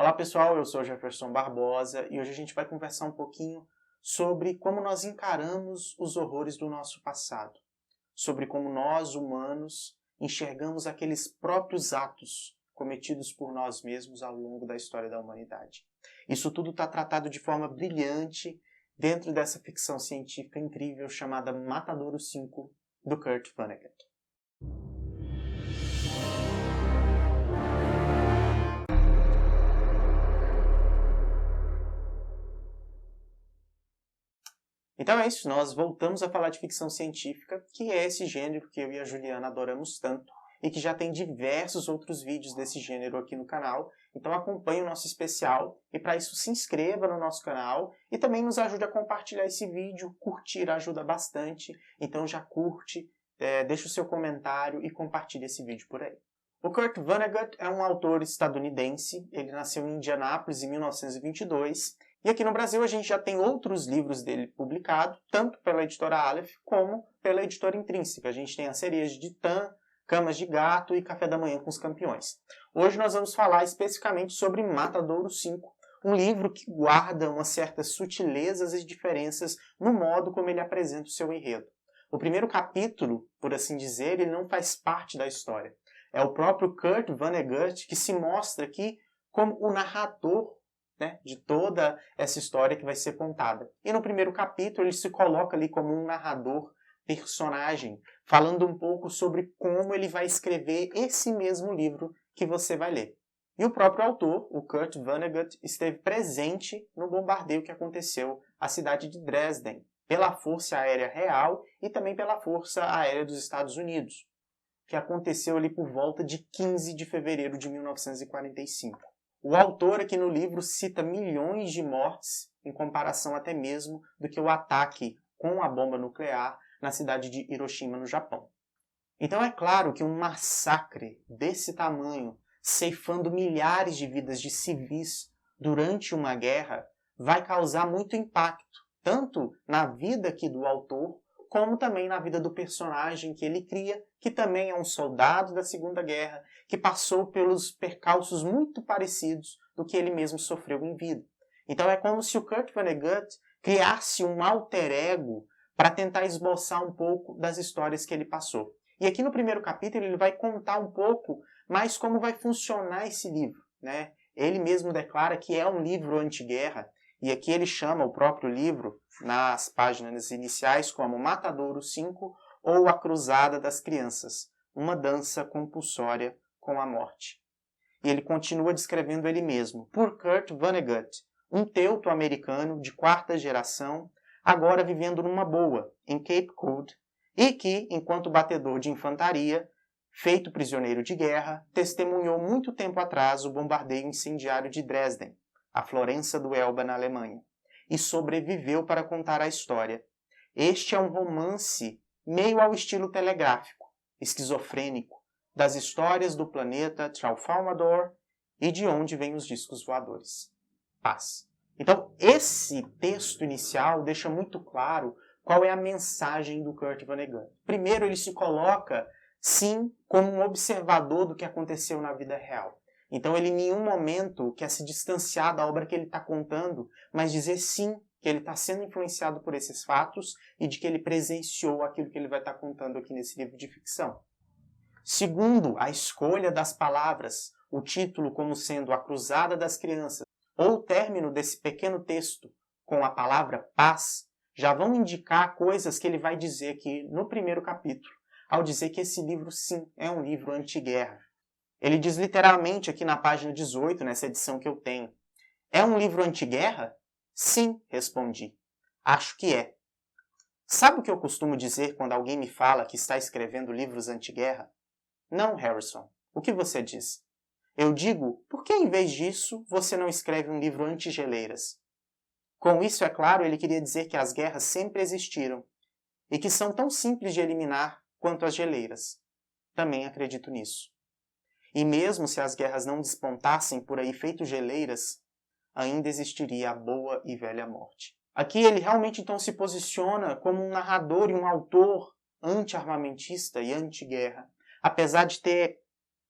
Olá pessoal, eu sou Jefferson Barbosa e hoje a gente vai conversar um pouquinho sobre como nós encaramos os horrores do nosso passado, sobre como nós, humanos, enxergamos aqueles próprios atos cometidos por nós mesmos ao longo da história da humanidade. Isso tudo está tratado de forma brilhante dentro dessa ficção científica incrível chamada Matadouro 5, do Kurt Vonnegut. Então é isso, nós voltamos a falar de ficção científica, que é esse gênero que eu e a Juliana adoramos tanto, e que já tem diversos outros vídeos desse gênero aqui no canal. Então acompanhe o nosso especial, e para isso se inscreva no nosso canal, e também nos ajude a compartilhar esse vídeo, curtir ajuda bastante, então já curte, deixa o seu comentário e compartilhe esse vídeo por aí. O Kurt Vonnegut é um autor estadunidense, ele nasceu em Indianápolis em 1922, e aqui no Brasil a gente já tem outros livros dele publicados, tanto pela editora Aleph como pela editora Intrínseca. A gente tem As Sereias de Titã, Camas de Gato e Café da Manhã com os Campeões. Hoje nós vamos falar especificamente sobre Matadouro 5, um livro que guarda umas certas sutilezas e diferenças no modo como ele apresenta o seu enredo. O primeiro capítulo, por assim dizer, ele não faz parte da história. É o próprio Kurt Vonnegut que se mostra aqui como o narrador, de toda essa história que vai ser contada. E no primeiro capítulo ele se coloca ali como um narrador, personagem, falando um pouco sobre como ele vai escrever esse mesmo livro que você vai ler. E o próprio autor, o Kurt Vonnegut, esteve presente no bombardeio que aconteceu à cidade de Dresden, pela Força Aérea Real e também pela Força Aérea dos Estados Unidos, que aconteceu ali por volta de 15 de fevereiro de 1945. O autor aqui no livro cita milhões de mortes, em comparação até mesmo do que o ataque com a bomba nuclear na cidade de Hiroshima, no Japão. Então é claro que um massacre desse tamanho, ceifando milhares de vidas de civis durante uma guerra, vai causar muito impacto, tanto na vida aqui do autor, como também na vida do personagem que ele cria, que também é um soldado da Segunda Guerra, que passou pelos percalços muito parecidos do que ele mesmo sofreu em vida. Então é como se o Kurt Vonnegut criasse um alter ego para tentar esboçar um pouco das histórias que ele passou. E aqui no primeiro capítulo ele vai contar um pouco mais como vai funcionar esse livro, Ele mesmo declara que é um livro anti-guerra, e aqui ele chama o próprio livro, nas páginas iniciais, como Matadouro 5 ou A Cruzada das Crianças, uma dança compulsória com a morte. E ele continua descrevendo ele mesmo, por Kurt Vonnegut, um teuto-americano de quarta geração, agora vivendo numa boa, em Cape Cod, e que, enquanto batedor de infantaria, feito prisioneiro de guerra, testemunhou muito tempo atrás o bombardeio incendiário de Dresden, a Florença do Elba, na Alemanha, e sobreviveu para contar a história. Este é um romance meio ao estilo telegráfico, esquizofrênico, das histórias do planeta Tralfamadore e de onde vêm os discos voadores. Paz. Então, esse texto inicial deixa muito claro qual é a mensagem do Kurt Vonnegut. Primeiro, ele se coloca, sim, como um observador do que aconteceu na vida real. Então ele em nenhum momento quer se distanciar da obra que ele está contando, mas dizer sim que ele está sendo influenciado por esses fatos e de que ele presenciou aquilo que ele vai estar contando aqui nesse livro de ficção. Segundo, a escolha das palavras, o título como sendo A Cruzada das Crianças, ou o término desse pequeno texto com a palavra paz, já vão indicar coisas que ele vai dizer aqui no primeiro capítulo, ao dizer que esse livro sim é um livro anti-guerra. Ele diz literalmente aqui na página 18, nessa edição que eu tenho, é um livro anti-guerra? Sim, respondi. Acho que é. Sabe o que eu costumo dizer quando alguém me fala que está escrevendo livros anti-guerra? Não, Harrison. O que você diz? Eu digo, por que em vez disso você não escreve um livro anti-geleiras? Com isso, é claro, ele queria dizer que as guerras sempre existiram e que são tão simples de eliminar quanto as geleiras. Também acredito nisso. E mesmo se as guerras não despontassem por aí feito geleiras, ainda existiria a boa e velha morte. Aqui ele realmente então se posiciona como um narrador e um autor anti-armamentista e anti-guerra, apesar de ter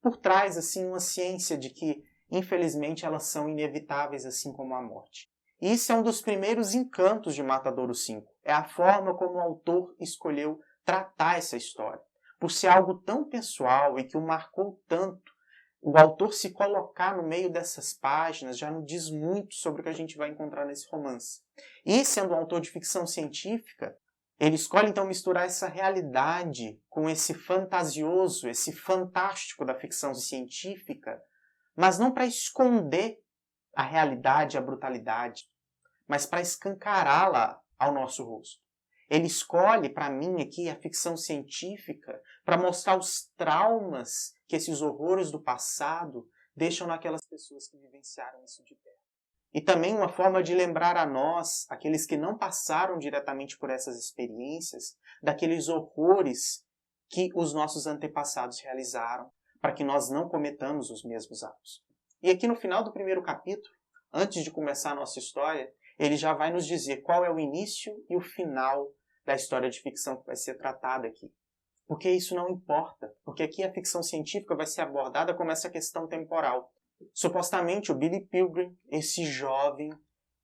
por trás assim uma ciência de que infelizmente elas são inevitáveis, assim como a morte. E isso é um dos primeiros encantos de Matadouro 5. É a forma como o autor escolheu tratar essa história. Por ser algo tão pessoal e que o marcou tanto, o autor se colocar no meio dessas páginas já não diz muito sobre o que a gente vai encontrar nesse romance. E sendo um autor de ficção científica, ele escolhe então misturar essa realidade com esse fantasioso, esse fantástico da ficção científica, mas não para esconder a realidade, a brutalidade, mas para escancará-la ao nosso rosto. Ele escolhe, para mim, aqui, a ficção científica para mostrar os traumas que esses horrores do passado deixam naquelas pessoas que vivenciaram isso de perto. E também uma forma de lembrar a nós, aqueles que não passaram diretamente por essas experiências, daqueles horrores que os nossos antepassados realizaram, para que nós não cometamos os mesmos atos. E aqui no final do primeiro capítulo, antes de começar a nossa história, ele já vai nos dizer qual é o início e o final da história de ficção que vai ser tratada aqui. Porque isso não importa, porque aqui a ficção científica vai ser abordada como essa questão temporal. Supostamente o Billy Pilgrim, esse jovem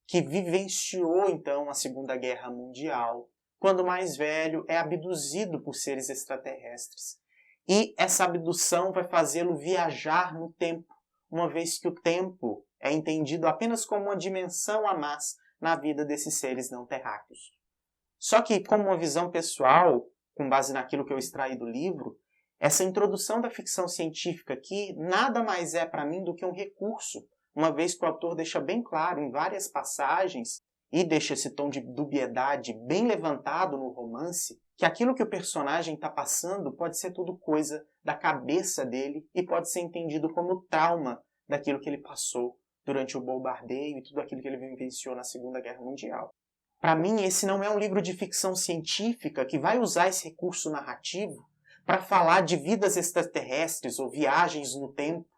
que vivenciou então a Segunda Guerra Mundial, quando mais velho é abduzido por seres extraterrestres. E essa abdução vai fazê-lo viajar no tempo, uma vez que o tempo é entendido apenas como uma dimensão a mais na vida desses seres não terráqueos. Só que, como uma visão pessoal, com base naquilo que eu extraí do livro, essa introdução da ficção científica aqui nada mais é para mim do que um recurso, uma vez que o autor deixa bem claro em várias passagens e deixa esse tom de dubiedade bem levantado no romance, que aquilo que o personagem está passando pode ser tudo coisa da cabeça dele e pode ser entendido como trauma daquilo que ele passou durante o bombardeio e tudo aquilo que ele vivenciou na Segunda Guerra Mundial. Para mim, esse não é um livro de ficção científica que vai usar esse recurso narrativo para falar de vidas extraterrestres ou viagens no tempo,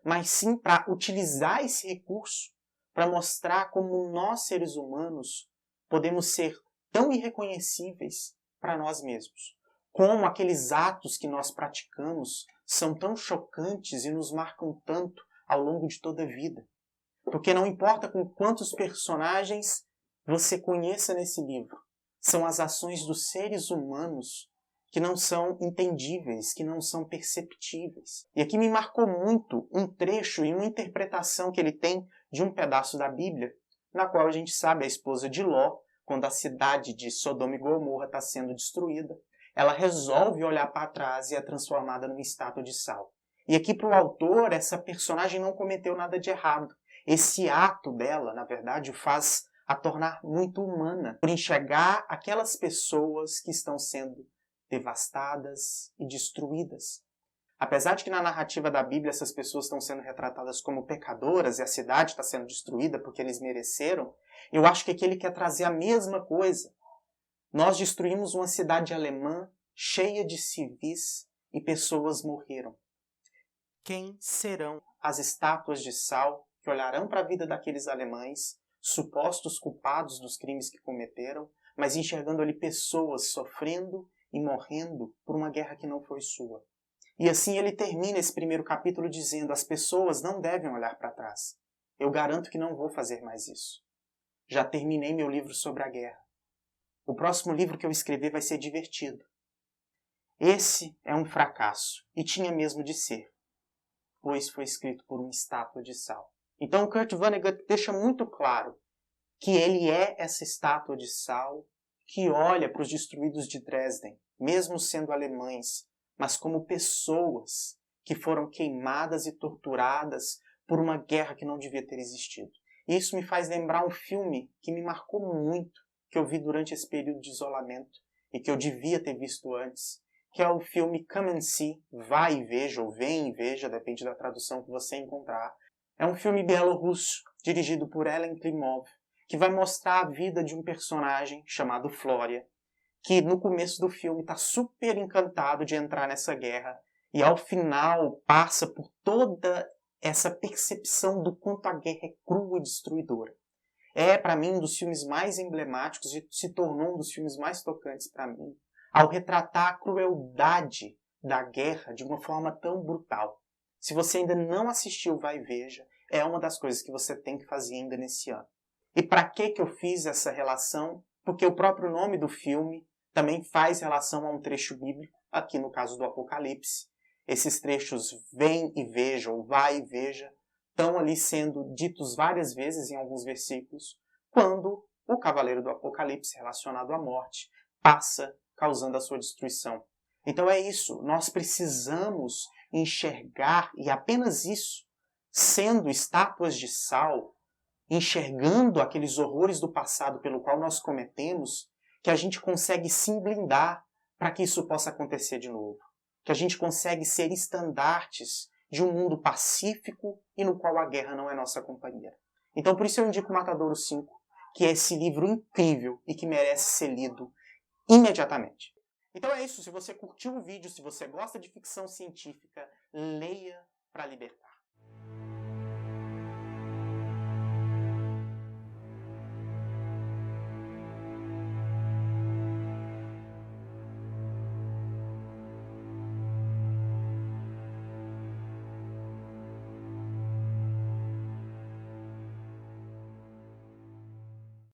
mas sim para utilizar esse recurso para mostrar como nós, seres humanos, podemos ser tão irreconhecíveis para nós mesmos. Como aqueles atos que nós praticamos são tão chocantes e nos marcam tanto ao longo de toda a vida. Porque não importa com quantos personagens você conheça nesse livro, são as ações dos seres humanos que não são entendíveis, que não são perceptíveis. E aqui me marcou muito um trecho e uma interpretação que ele tem de um pedaço da Bíblia, na qual a gente sabe a esposa de Ló, quando a cidade de Sodoma e Gomorra está sendo destruída, ela resolve olhar para trás e é transformada numa estátua de sal. E aqui para o autor, essa personagem não cometeu nada de errado. Esse ato dela, na verdade, o faz a tornar muito humana, por enxergar aquelas pessoas que estão sendo devastadas e destruídas. Apesar de que na narrativa da Bíblia essas pessoas estão sendo retratadas como pecadoras e a cidade está sendo destruída porque eles mereceram, eu acho que aqui ele quer trazer a mesma coisa. Nós destruímos uma cidade alemã cheia de civis e pessoas morreram. Quem serão as estátuas de sal que olharão para a vida daqueles alemães, supostos culpados dos crimes que cometeram, mas enxergando ali pessoas sofrendo e morrendo por uma guerra que não foi sua? E assim ele termina esse primeiro capítulo dizendo: as pessoas não devem olhar para trás. Eu garanto que não vou fazer mais isso. Já terminei meu livro sobre a guerra. O próximo livro que eu escrever vai ser divertido. Esse é um fracasso, e tinha mesmo de ser, pois foi escrito por uma estátua de sal. Então Kurt Vonnegut deixa muito claro que ele é essa estátua de sal que olha para os destruídos de Dresden, mesmo sendo alemães, mas como pessoas que foram queimadas e torturadas por uma guerra que não devia ter existido. E isso me faz lembrar um filme que me marcou muito, que eu vi durante esse período de isolamento e que eu devia ter visto antes, que é o filme Come and See, Vá e Veja, ou Vem e Veja, depende da tradução que você encontrar. É um filme bielorrusso, dirigido por Ellen Klimov, que vai mostrar a vida de um personagem chamado Flória, que no começo do filme está super encantado de entrar nessa guerra e ao final passa por toda essa percepção do quanto a guerra é crua e destruidora. É, para mim, um dos filmes mais emblemáticos e se tornou um dos filmes mais tocantes para mim, ao retratar a crueldade da guerra de uma forma tão brutal. Se você ainda não assistiu Vai e Veja, é uma das coisas que você tem que fazer ainda nesse ano. E para que eu fiz essa relação? Porque o próprio nome do filme também faz relação a um trecho bíblico, aqui no caso do Apocalipse. Esses trechos vem e veja, ou vai e veja, estão ali sendo ditos várias vezes em alguns versículos, quando o cavaleiro do Apocalipse, relacionado à morte, passa causando a sua destruição. Então é isso, nós precisamos enxergar, e apenas isso, sendo estátuas de sal, enxergando aqueles horrores do passado pelo qual nós cometemos, que a gente consegue se blindar para que isso possa acontecer de novo. Que a gente consegue ser estandartes de um mundo pacífico e no qual a guerra não é nossa companheira. Então por isso eu indico Matadouro 5, que é esse livro incrível e que merece ser lido imediatamente. Então é isso, se você curtiu o vídeo, se você gosta de ficção científica, leia para libertar.